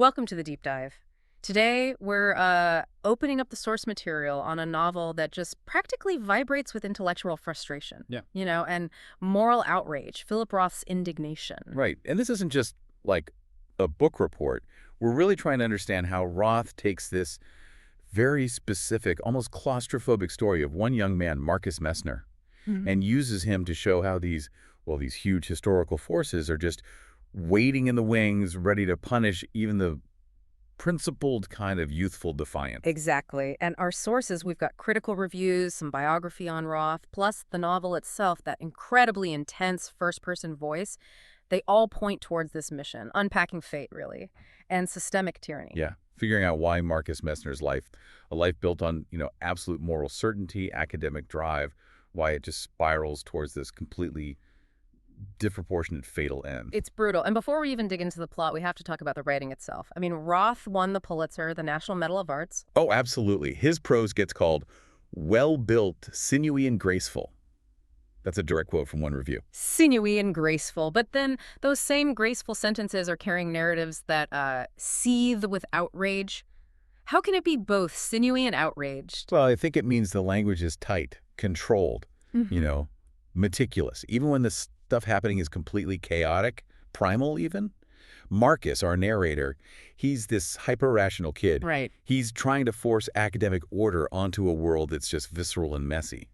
Welcome to the deep dive. Today, we're opening up the source material on a novel that just practically vibrates with intellectual frustration. Yeah. And moral outrage, Philip Roth's Indignation. Right. And this isn't just like a book report. We're really trying to understand how Roth takes this very specific, almost claustrophobic story of one young man, Marcus Messner, and uses him to show how these huge historical forces are just waiting in the wings, ready to punish even the principled kind of youthful defiance. Exactly. And our sources, we've got critical reviews, some biography on Roth, plus the novel itself, that incredibly intense first-person voice. They all point towards this mission, unpacking fate, really, and systemic tyranny. Yeah. Figuring out why Marcus Messner's life, a life built on, absolute moral certainty, academic drive, why it just spirals towards this completely disproportionate fatal end. It's brutal. And before we even dig into the plot, we have to talk about the writing itself. I mean, Roth won the Pulitzer, the National Medal of Arts. Oh, absolutely. His prose gets called well-built, sinewy, and graceful. That's a direct quote from one review. Sinewy and graceful. But then those same graceful sentences are carrying narratives that seethe with outrage. How can it be both sinewy and outraged? Well, I think it means the language is tight, controlled, meticulous. Even when the stuff happening is completely chaotic, primal even. Marcus, our narrator, he's this hyper-rational kid. Right. He's trying to force academic order onto a world that's just visceral and messy.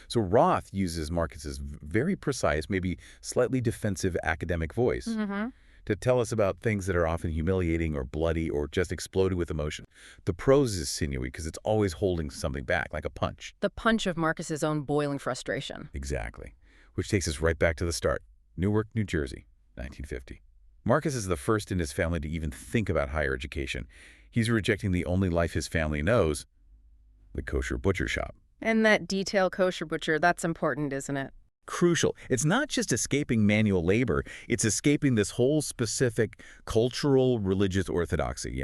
So Roth uses Marcus's very precise, maybe slightly defensive academic voice to tell us about things that are often humiliating or bloody or just exploded with emotion. The prose is sinewy because it's always holding something back, like a punch. The punch of Marcus's own boiling frustration. Exactly. Which takes us right back to the start. Newark, New Jersey, 1950. Marcus is the first in his family to even think about higher education. He's rejecting the only life his family knows, the kosher butcher shop. And that detail kosher butcher, that's important, isn't it? Crucial. It's not just escaping manual labor. It's escaping this whole specific cultural religious orthodoxy,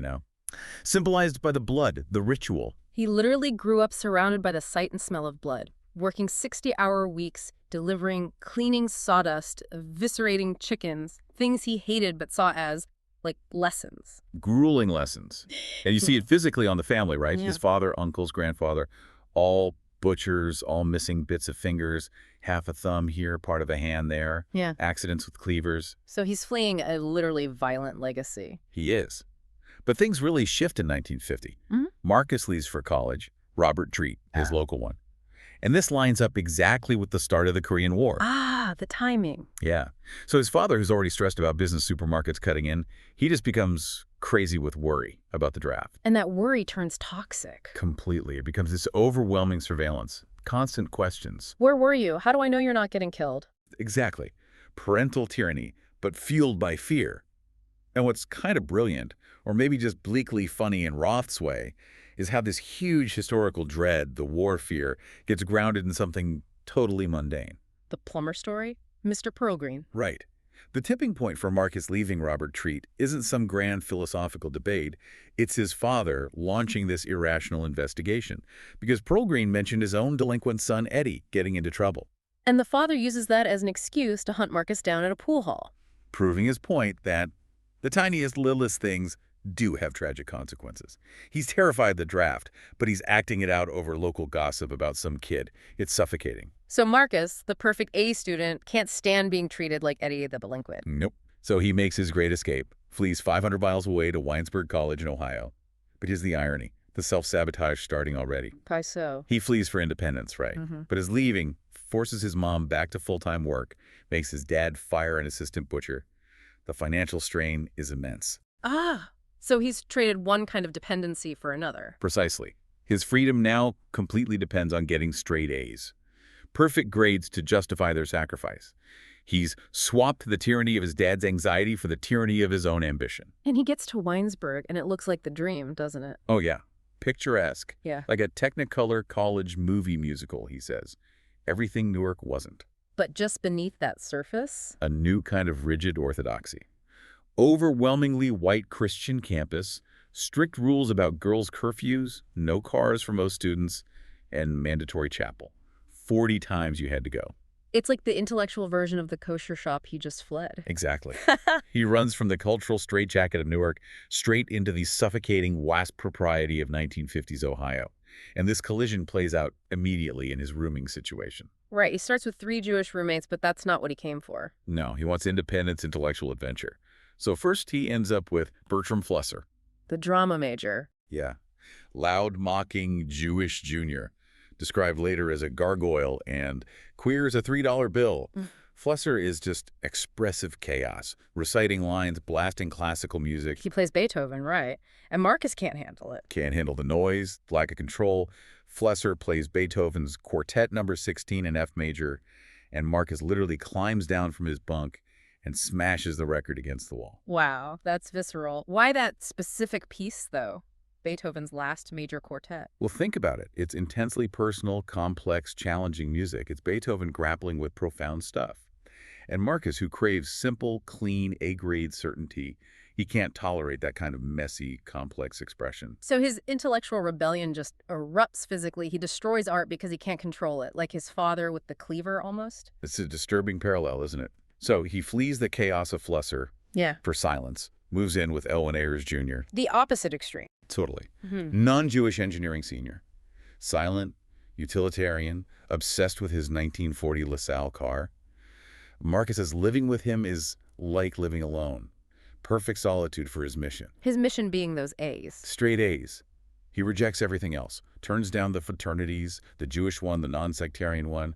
Symbolized by the blood, the ritual. He literally grew up surrounded by the sight and smell of blood, working 60-hour weeks, delivering cleaning sawdust, eviscerating chickens, things he hated but saw as, like, lessons. Grueling lessons. And you see it physically on the family, right? Yeah. His father, uncles, grandfather, all butchers, all missing bits of fingers, half a thumb here, part of a hand there. Yeah. Accidents with cleavers. So he's fleeing a literally violent legacy. He is. But things really shift in 1950. Marcus leaves for college, Robert Treat, his local one. And this lines up exactly with the start of the Korean War. Ah, the timing. Yeah. So his father, who's already stressed about business supermarkets cutting in, he just becomes crazy with worry about the draft. And that worry turns toxic. Completely. It becomes this overwhelming surveillance, constant questions. Where were you? How do I know you're not getting killed? Exactly. Parental tyranny, but fueled by fear. And what's kind of brilliant, or maybe just bleakly funny in Roth's way, is how this huge historical dread, the war fear, gets grounded in something totally mundane. The plumber story? Mr. Pearlgreen. Right. The tipping point for Marcus leaving Robert Treat isn't some grand philosophical debate. It's his father launching this irrational investigation, because Pearlgreen mentioned his own delinquent son, Eddie, getting into trouble. And the father uses that as an excuse to hunt Marcus down at a pool hall. Proving his point that the tiniest, littlest things do have tragic consequences. He's terrified of the draft, but he's acting it out over local gossip about some kid. It's suffocating. So Marcus, the perfect A student, can't stand being treated like Eddie the delinquent. Nope. So he makes his great escape, flees 500 miles away to Winesburg College in Ohio. But here's the irony, the self-sabotage starting already. Why so? He flees for independence, right? But his leaving forces his mom back to full-time work, makes his dad fire an assistant butcher. The financial strain is immense. Ah, so he's traded one kind of dependency for another. Precisely. His freedom now completely depends on getting straight A's. Perfect grades to justify their sacrifice. He's swapped the tyranny of his dad's anxiety for the tyranny of his own ambition. And he gets to Winesburg, and it looks like the dream, doesn't it? Oh, yeah. Picturesque. Yeah. Like a Technicolor college movie musical, he says. Everything Newark wasn't. But just beneath that surface? A new kind of rigid orthodoxy. Overwhelmingly white Christian campus, strict rules about girls' curfews, no cars for most students, and mandatory chapel. 40 times you had to go. It's like the intellectual version of the kosher shop he just fled. Exactly. He runs from the cultural straitjacket of Newark straight into the suffocating wasp propriety of 1950s Ohio. And this collision plays out immediately in his rooming situation. Right, he starts with 3 Jewish roommates, but that's not what he came for. No, he wants independence, intellectual adventure. So first he ends up with Bertram Flusser. The drama major. Yeah. Loud, mocking Jewish junior. Described later as a gargoyle and queer as a $3 bill. Flusser is just expressive chaos, reciting lines, blasting classical music. He plays Beethoven, right. And Marcus can't handle it. Can't handle the noise, lack of control. Flusser plays Beethoven's Quartet No. 16 in F major, and Marcus literally climbs down from his bunk and smashes the record against the wall. Wow, that's visceral. Why that specific piece, though? Beethoven's last major quartet. Well, think about it. It's intensely personal, complex, challenging music. It's Beethoven grappling with profound stuff. And Marcus, who craves simple, clean, A-grade certainty, he can't tolerate that kind of messy, complex expression. So his intellectual rebellion just erupts physically. He destroys art because he can't control it, like his father with the cleaver almost. It's a disturbing parallel, isn't it? So he flees the chaos of Flusser for silence, moves in with Elwin Ayers Jr. The opposite extreme. Totally. Non-Jewish engineering senior. Silent, utilitarian, obsessed with his 1940 LaSalle car. Marcus says living with him is like living alone. Perfect solitude for his mission. His mission being those A's. Straight A's. He rejects everything else. Turns down the fraternities, the Jewish one, the non-sectarian one.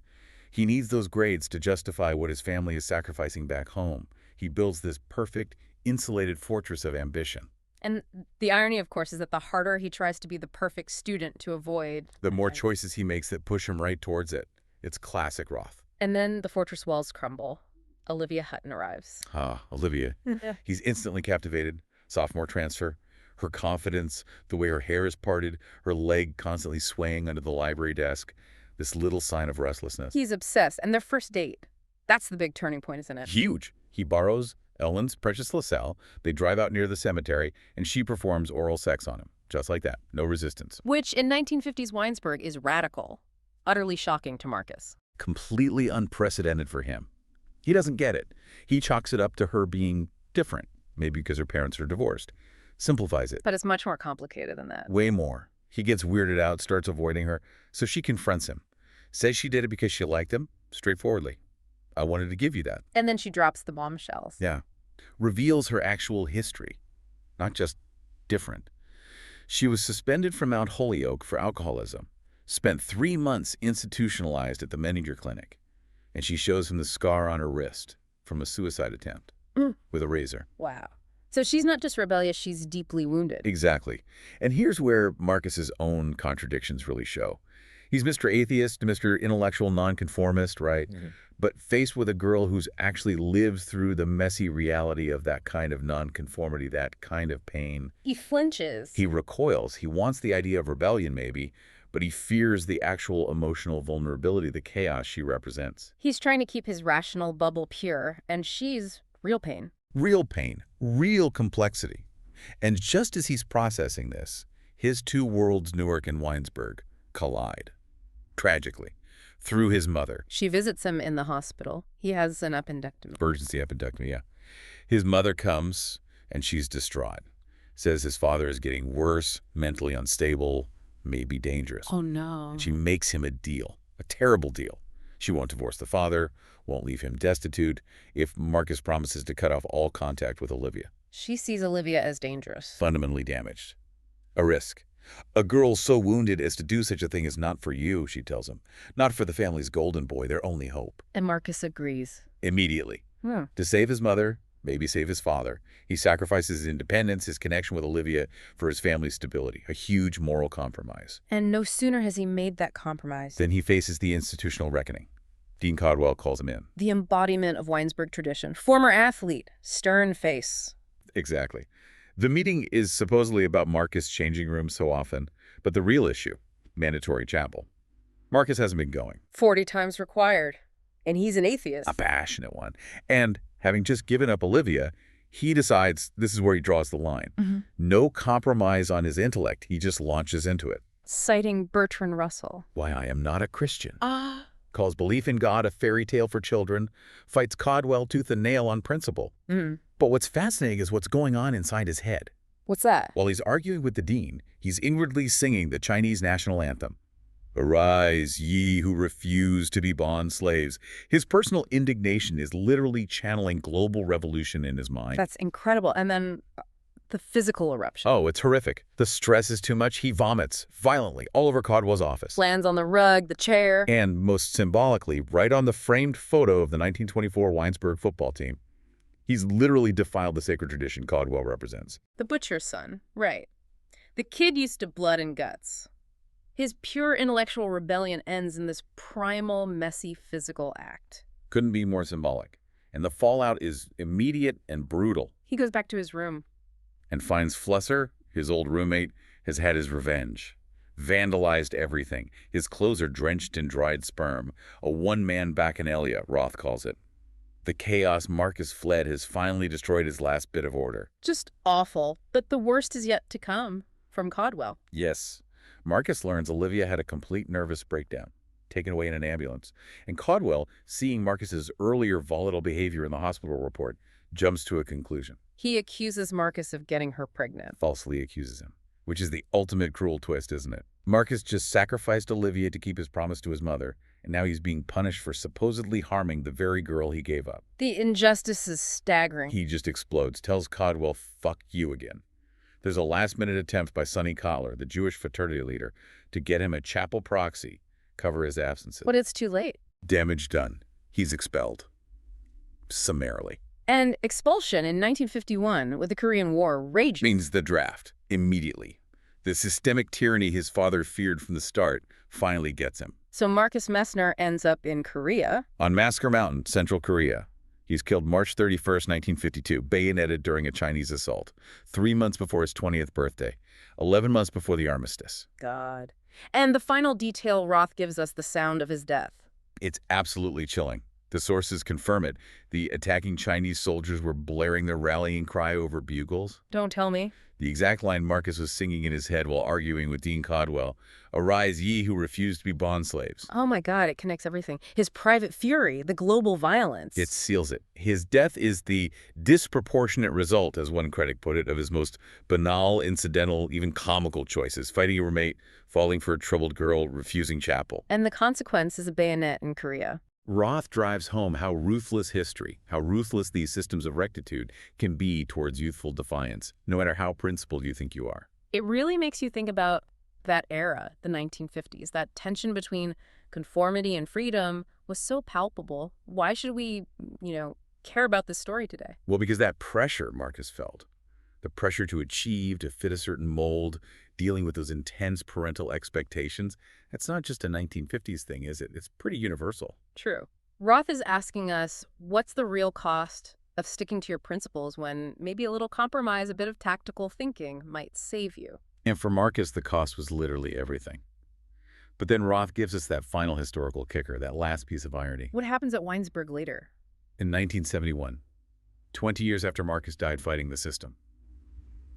He needs those grades to justify what his family is sacrificing back home. He builds this perfect, insulated fortress of ambition. And the irony, of course, is that the harder he tries to be the perfect student to avoid... the more choices he makes that push him right towards it. It's classic Roth. And then the fortress walls crumble. Olivia Hutton arrives. Olivia. He's instantly captivated. Sophomore transfer. Her confidence, the way her hair is parted, her leg constantly swaying under the library desk. This little sign of restlessness. He's obsessed. And their first date. That's the big turning point, isn't it? Huge. He borrows Elwin's precious LaSalle. They drive out near the cemetery, and she performs oral sex on him. Just like that. No resistance. Which, in 1950s Winesburg, is radical. Utterly shocking to Marcus. Completely unprecedented for him. He doesn't get it. He chalks it up to her being different, maybe because her parents are divorced. Simplifies it. But it's much more complicated than that. Way more. He gets weirded out, starts avoiding her, so she confronts him. Says she did it because she liked him, straightforwardly. I wanted to give you that. And then she drops the bombshells. Yeah. Reveals her actual history, not just different. She was suspended from Mount Holyoke for alcoholism, spent 3 months institutionalized at the Menninger Clinic, and she shows him the scar on her wrist from a suicide attempt with a razor. Wow. So she's not just rebellious, she's deeply wounded. Exactly. And here's where Marcus's own contradictions really show. He's Mr. Atheist, Mr. Intellectual Nonconformist, right? But faced with a girl who's actually lived through the messy reality of that kind of nonconformity, that kind of pain. He flinches. He recoils. He wants the idea of rebellion, maybe, but he fears the actual emotional vulnerability, the chaos she represents. He's trying to keep his rational bubble pure, and she's real pain. Real pain, real complexity. And just as he's processing this, his two worlds, Newark and Winesburg, collide. Tragically. Through his mother. She visits him in the hospital. He has an appendectomy. Emergency appendectomy, yeah. His mother comes, and she's distraught. Says his father is getting worse, mentally unstable, maybe dangerous. Oh, no. And she makes him a deal, a terrible deal. She won't divorce the father, won't leave him destitute, if Marcus promises to cut off all contact with Olivia. She sees Olivia as dangerous. Fundamentally damaged. A risk. A girl so wounded as to do such a thing is not for you, she tells him. Not for the family's golden boy, their only hope. And Marcus agrees. Immediately. To save his mother, maybe save his father, he sacrifices his independence, his connection with Olivia, for his family's stability. A huge moral compromise. And no sooner has he made that compromise than he faces the institutional reckoning. Dean Caldwell calls him in. The embodiment of Winesburg tradition. Former athlete. Stern face. Exactly. The meeting is supposedly about Marcus changing rooms so often, but the real issue, mandatory chapel. Marcus hasn't been going. 40 times required. And he's an atheist. A passionate one. And having just given up Olivia, he decides this is where he draws the line. No compromise on his intellect. He just launches into it. Citing Bertrand Russell. Why I am not a Christian. calls belief in God a fairy tale for children, fights Caldwell tooth and nail on principle. But what's fascinating is what's going on inside his head. What's that? While he's arguing with the dean, he's inwardly singing the Chinese national anthem. Arise, ye who refuse to be bond slaves. His personal indignation is literally channeling global revolution in his mind. That's incredible. And then the physical eruption. Oh, it's horrific. The stress is too much. He vomits violently all over Caldwell's office. Lands on the rug, the chair. And most symbolically, right on the framed photo of the 1924 Winesburg football team. He's literally defiled the sacred tradition Caldwell represents. The butcher's son. Right. The kid used to blood and guts. His pure intellectual rebellion ends in this primal, messy physical act. Couldn't be more symbolic. And the fallout is immediate and brutal. He goes back to his room. And finds Flusser, his old roommate, has had his revenge. Vandalized everything. His clothes are drenched in dried sperm. A one-man bacchanalia, Roth calls it. The chaos Marcus fled has finally destroyed his last bit of order. Just awful. But the worst is yet to come from Caldwell. Yes. Marcus learns Olivia had a complete nervous breakdown, taken away in an ambulance. And Caldwell, seeing Marcus's earlier volatile behavior in the hospital report, jumps to a conclusion. He accuses Marcus of getting her pregnant. Falsely accuses him, which is the ultimate cruel twist, isn't it? Marcus just sacrificed Olivia to keep his promise to his mother, and now he's being punished for supposedly harming the very girl he gave up. The injustice is staggering. He just explodes, tells Caldwell, fuck you again. There's a last-minute attempt by Sonny Kotler, the Jewish fraternity leader, to get him a chapel proxy, cover his absences. But it's too late. Damage done. He's expelled. Summarily. And expulsion in 1951, with the Korean War raging. Means the draft. Immediately. The systemic tyranny his father feared from the start finally gets him. So Marcus Messner ends up in Korea. On Masker Mountain, Central Korea. He's killed March 31st, 1952, bayoneted during a Chinese assault, 3 months before his 20th birthday, 11 months before the armistice. God. And the final detail Roth gives us the sound of his death. It's absolutely chilling. The sources confirm it. The attacking Chinese soldiers were blaring their rallying cry over bugles. Don't tell me. The exact line Marcus was singing in his head while arguing with Dean Caldwell, "Arise, ye who refuse to be bond slaves." Oh my God, it connects everything. His private fury, the global violence. It seals it. His death is the disproportionate result, as one critic put it, of his most banal, incidental, even comical choices. Fighting a roommate, falling for a troubled girl, refusing chapel. And the consequence is a bayonet in Korea. Roth drives home how ruthless history, how ruthless these systems of rectitude can be towards youthful defiance, no matter how principled you think you are. It really makes you think about that era, the 1950s. That tension between conformity and freedom was so palpable. Why should we, care about this story today? Well, because that pressure Marcus felt, the pressure to achieve, to fit a certain mold, dealing with those intense parental expectations, that's not just a 1950s thing, is it? It's pretty universal. True. Roth is asking us, what's the real cost of sticking to your principles when maybe a little compromise, a bit of tactical thinking might save you? And for Marcus, the cost was literally everything. But then Roth gives us that final historical kicker, that last piece of irony. What happens at Winesburg later? In 1971, 20 years after Marcus died fighting the system,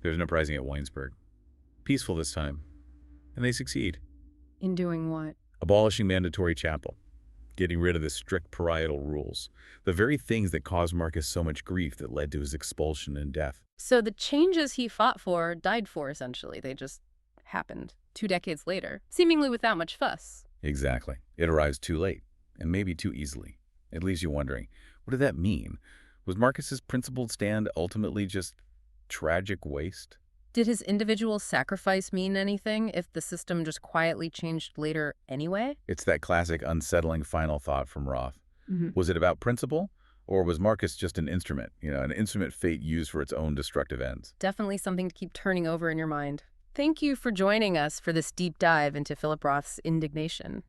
there's an uprising at Winesburg. Peaceful this time. And they succeed. In doing what? Abolishing mandatory chapel. Getting rid of the strict parietal rules. The very things that caused Marcus so much grief that led to his expulsion and death. So the changes he fought for, died for, essentially. They just happened 2 decades later, seemingly without much fuss. Exactly. It arrives too late, and maybe too easily. It leaves you wondering, what did that mean? Was Marcus's principled stand ultimately just tragic waste? Did his individual sacrifice mean anything if the system just quietly changed later anyway? It's that classic unsettling final thought from Roth. Was it about principle, or was Marcus just an instrument, an instrument fate used for its own destructive ends? Definitely something to keep turning over in your mind. Thank you for joining us for this deep dive into Philip Roth's Indignation.